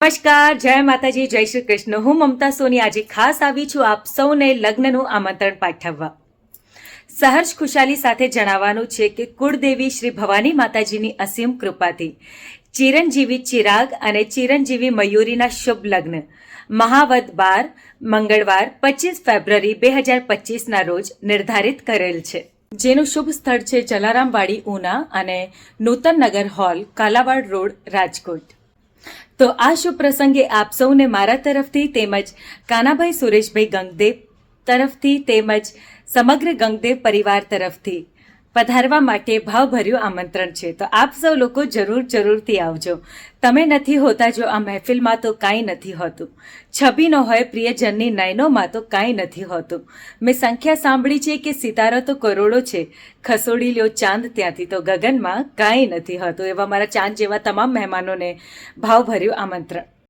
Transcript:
નમસ્કાર, જય માતાજી, જય શ્રી કૃષ્ણ. હું મમતા સોની આજે ખાસ આવી છું આપ સૌને લગ્નનું આમંત્રણ પાઠવવા. સહર્ષ ખુશાલી સાથે જણાવવાનું છે કે કુળદેવી શ્રી ભવાની માતાજીની અસીમ કૃપાથી ચિરંજીવી ચિરાગ અને ચિરંજીવી મયુરીના શુભ લગ્ન મહાવદ 12 મંગળવાર 25 ફેબ્રુઆરી 2025ના રોજ નિર્ધારિત કરેલ છે, જેનું શુભ સ્થળ છે જલારામવાડી ઉના અને નૂતનનગર હોલ, કાલાવાડ રોડ, રાજકોટ. તો આ શુભ પ્રસંગે આપ સૌને મારા તરફથી તેમજ કાનાભાઈ સુરેશભાઈ ગંગદેવ તરફથી તેમજ સમગ્ર ગંગદેવ પરિવાર તરફથી પધારવા માટે ભાવભર્યું આમંત્રણ છે. તો આપ સૌ લોકો જરૂરથી આવજો. તમે નથી હોતા જો આ મહેફિલમાં તો કાંઈ નથી હોતું. છબી ન હોય પ્રિયજનની નયનોમાં તો કાંઈ નથી હોતું. મેં સંખ્યા સાંભળી છે કે સિતારો તો કરોડો છે, ખસોડી લ્યો ચાંદ ત્યાંથી તો ગગનમાં કાંઈ નથી હોતું. એવા મારા ચાંદ જેવા તમામ મહેમાનોને ભાવભર્યું આમંત્રણ.